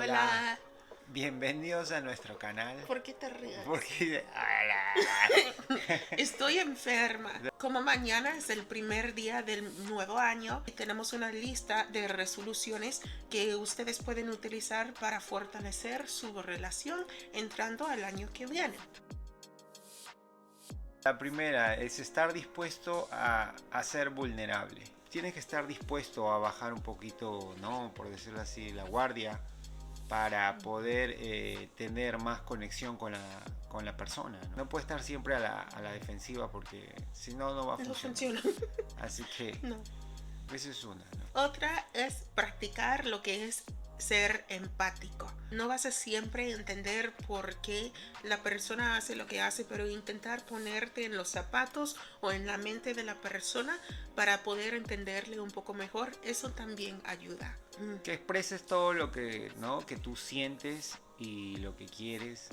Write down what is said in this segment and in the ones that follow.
Hola. Bienvenidos a nuestro canal. ¿Por qué te ríes? Porque... Estoy enferma. Como mañana es el primer día del nuevo año, tenemos una lista de resoluciones que ustedes pueden utilizar para fortalecer su relación entrando al año que viene. La primera es estar dispuesto a ser vulnerable. Tienes que estar dispuesto a bajar un poquito, ¿no? Por decirlo así, la guardia para poder tener más conexión con la persona. No puede estar siempre a la defensiva porque si no, no va a No funcionar. funciona. Así que No. esa es una, ¿no? Otra es practicar lo que es ser empático. No vas a siempre entender por qué la persona hace lo que hace, pero intentar ponerte en los zapatos o en la mente de la persona para poder entenderle un poco mejor, eso también ayuda. Que expreses todo lo que, ¿no? que tú sientes y lo que quieres,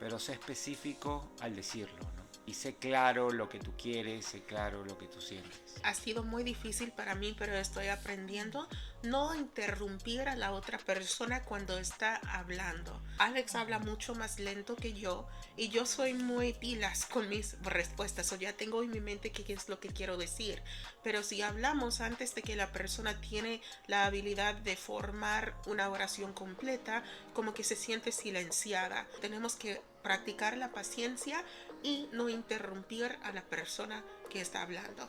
pero sé específico al decirlo, ¿no? Y sé claro lo que tú quieres, sé claro lo que tú sientes. Ha sido muy difícil para mí, pero estoy aprendiendo no interrumpir a la otra persona cuando está hablando. Alex habla mucho más lento que yo y yo soy muy pilas con mis respuestas, o ya tengo en mi mente qué es lo que quiero decir. Pero si hablamos antes de que la persona tiene la habilidad de formar una oración completa, como que se siente silenciada. Tenemos que practicar la paciencia y no interrumpir a la persona que está hablando.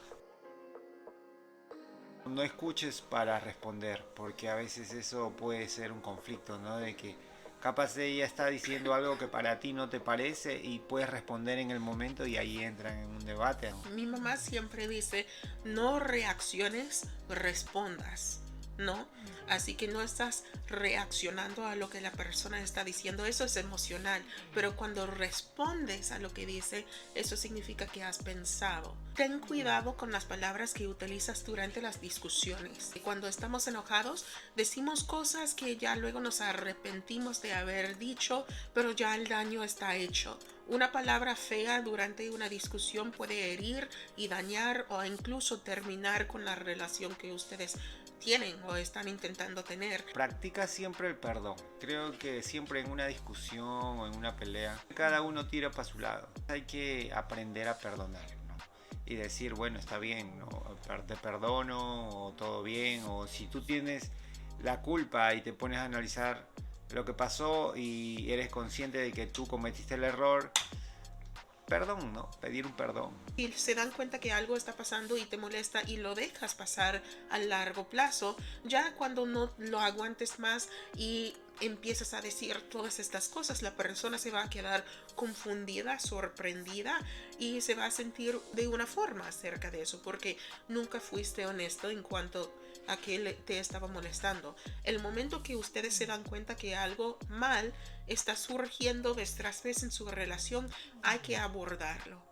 No escuches para responder, porque a veces eso puede ser un conflicto, ¿no? De que capaz ella está diciendo algo que para ti no te parece y puedes responder en el momento y ahí entran en un debate, ¿no? Mi mamá siempre dice, no reacciones, respondas, ¿no? Así que no estás reaccionando a lo que la persona está diciendo, eso es emocional, pero cuando respondes a lo que dice, eso significa que has pensado. Ten cuidado con las palabras que utilizas durante las discusiones. Cuando estamos enojados, decimos cosas que ya luego nos arrepentimos de haber dicho, pero ya el daño está hecho. Una palabra fea durante una discusión puede herir y dañar o incluso terminar con la relación que ustedes tienen o están intentando tener. Practica siempre el perdón. Creo que siempre en una discusión o en una pelea, cada uno tira para su lado. Hay que aprender a perdonar, ¿no? Y decir, bueno, está bien, ¿no? Te perdono, o todo bien, o si tú tienes la culpa y te pones a analizar lo que pasó y eres consciente de que tú cometiste el error, perdón, ¿no? Pedir un perdón. Y se dan cuenta que algo está pasando y te molesta y lo dejas pasar a largo plazo, ya cuando no lo aguantes más y empiezas a decir todas estas cosas, la persona se va a quedar confundida, sorprendida y se va a sentir de una forma acerca de eso, porque nunca fuiste honesto en cuanto a que te estaba molestando. El momento que ustedes se dan cuenta que algo mal está surgiendo vez tras vez en su relación, hay que abordarlo.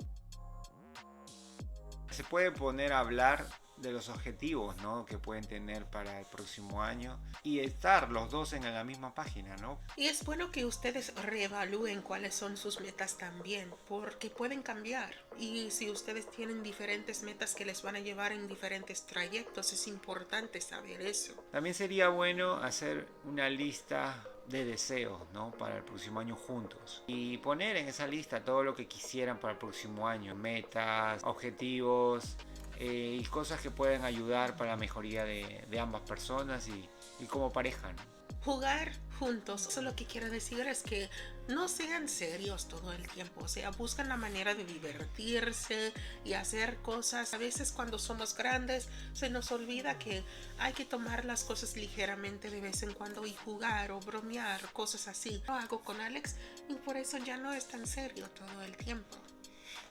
Se puede poner a hablar de los objetivos, ¿no? que pueden tener para el próximo año y estar los dos en la misma página, ¿no? Y es bueno que ustedes reevalúen cuáles son sus metas también, porque pueden cambiar. Y si ustedes tienen diferentes metas que les van a llevar en diferentes trayectos, es importante saber eso. También sería bueno hacer una lista de deseos, ¿no? para el próximo año juntos y poner en esa lista todo lo que quisieran para el próximo año, metas, objetivos y cosas que pueden ayudar para la mejoría de ambas personas y como pareja, ¿no? Jugar juntos, eso lo que quiero decir es que no sean serios todo el tiempo, o sea, buscan la manera de divertirse y hacer cosas. A veces cuando somos grandes se nos olvida que hay que tomar las cosas ligeramente de vez en cuando y jugar o bromear, cosas así. Lo hago con Alex y por eso ya no es tan serio todo el tiempo.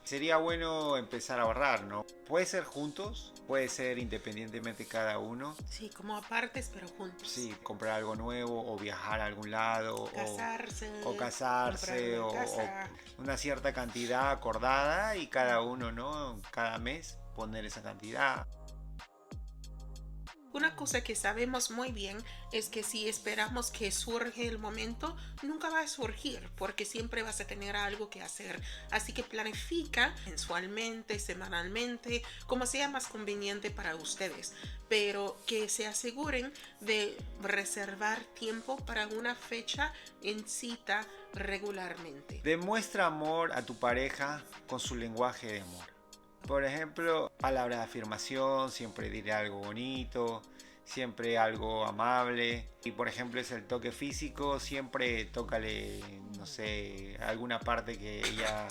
Sería bueno empezar a ahorrar, ¿no? Puede ser juntos, puede ser independientemente cada uno. Sí, como apartes pero juntos. Sí, comprar algo nuevo o viajar a algún lado Casarse, o comprar casarse una o casa. una cierta cantidad acordada y cada uno, ¿no? Cada mes poner esa cantidad. Una cosa que sabemos muy bien es que si esperamos que surge el momento, nunca va a surgir porque siempre vas a tener algo que hacer. Así que planifica mensualmente, semanalmente, como sea más conveniente para ustedes, pero que se aseguren de reservar tiempo para una fecha en cita regularmente. Demuestra amor a tu pareja con su lenguaje de amor. Por ejemplo, palabras de afirmación, siempre diré algo bonito, siempre algo amable. Y por ejemplo es el toque físico, siempre tócale, no sé, alguna parte que ella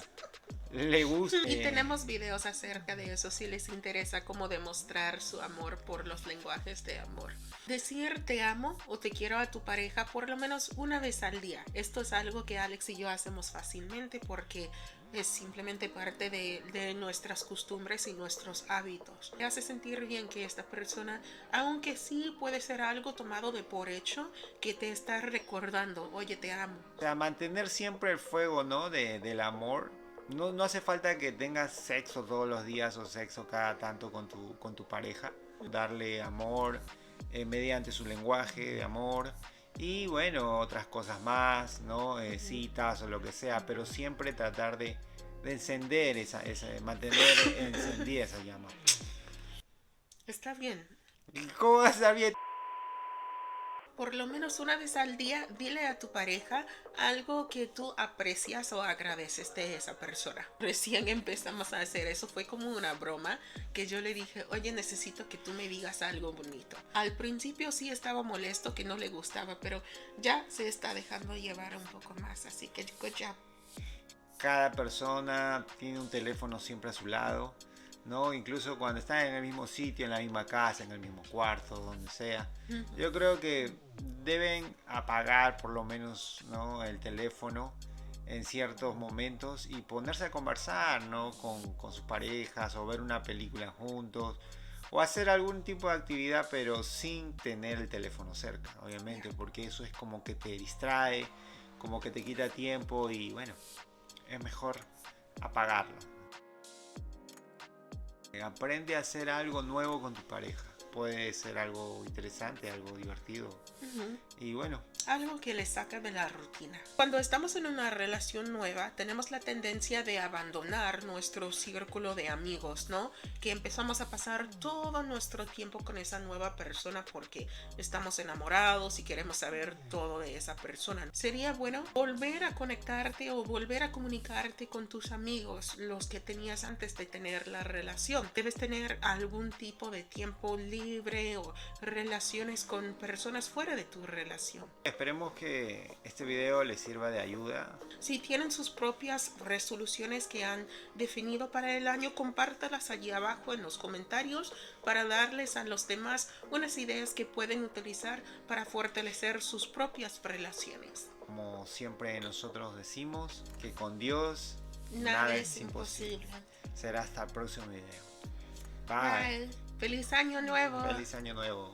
le guste. Y tenemos videos acerca de eso si les interesa cómo demostrar su amor por los lenguajes de amor. Decir te amo o te quiero a tu pareja por lo menos una vez al día. Esto es algo que Alex y yo hacemos fácilmente porque es simplemente parte de nuestras costumbres y nuestros hábitos. Me hace sentir bien que esta persona, aunque sí puede ser algo tomado de por hecho, que te está recordando, oye, te amo. O sea, mantener siempre el fuego, ¿no? Del amor. No hace falta que tengas sexo todos los días o sexo cada tanto con tu pareja. Darle amor mediante su lenguaje de amor. Y bueno, otras cosas más, ¿no? Citas o lo que sea. Pero siempre tratar de encender mantener encendida esa llama. Está bien. ¿Cómo vas a estar bien? Por lo menos una vez al día, dile a tu pareja algo que tú aprecias o agradeces de esa persona. Recién empezamos a hacer eso, fue como una broma que yo le dije, oye, necesito que tú me digas algo bonito. Al principio sí estaba molesto, que no le gustaba, pero ya se está dejando llevar un poco más, así que good job. Cada persona tiene un teléfono siempre a su lado, ¿no? Incluso cuando están en el mismo sitio, en la misma casa, en el mismo cuarto, donde sea. Yo creo que deben apagar por lo menos, ¿no? El teléfono en ciertos momentos y ponerse a conversar, ¿no? Con sus parejas o ver una película juntos o hacer algún tipo de actividad, pero sin tener el teléfono cerca, obviamente, porque eso es como que te distrae, como que te quita tiempo y bueno, es mejor apagarlo. Aprende a hacer algo nuevo con tu pareja. Puede ser algo interesante, algo divertido. Y bueno, algo que le saca de la rutina. Cuando estamos en una relación nueva, tenemos la tendencia de abandonar nuestro círculo de amigos, ¿no? Que empezamos a pasar todo nuestro tiempo con esa nueva persona porque estamos enamorados y queremos saber todo de esa persona. Sería bueno volver a conectarte o volver a comunicarte con tus amigos, los que tenías antes de tener la relación. Debes tener algún tipo de tiempo libre o relaciones con personas fuera de tu relación. Esperemos que este video les sirva de ayuda. Si tienen sus propias resoluciones que han definido para el año, compártalas allí abajo en los comentarios para darles a los demás unas ideas que pueden utilizar para fortalecer sus propias relaciones. Como siempre nosotros decimos, que con Dios nada es imposible. Será hasta el próximo video. Bye. Bye. Feliz año nuevo. Feliz año nuevo.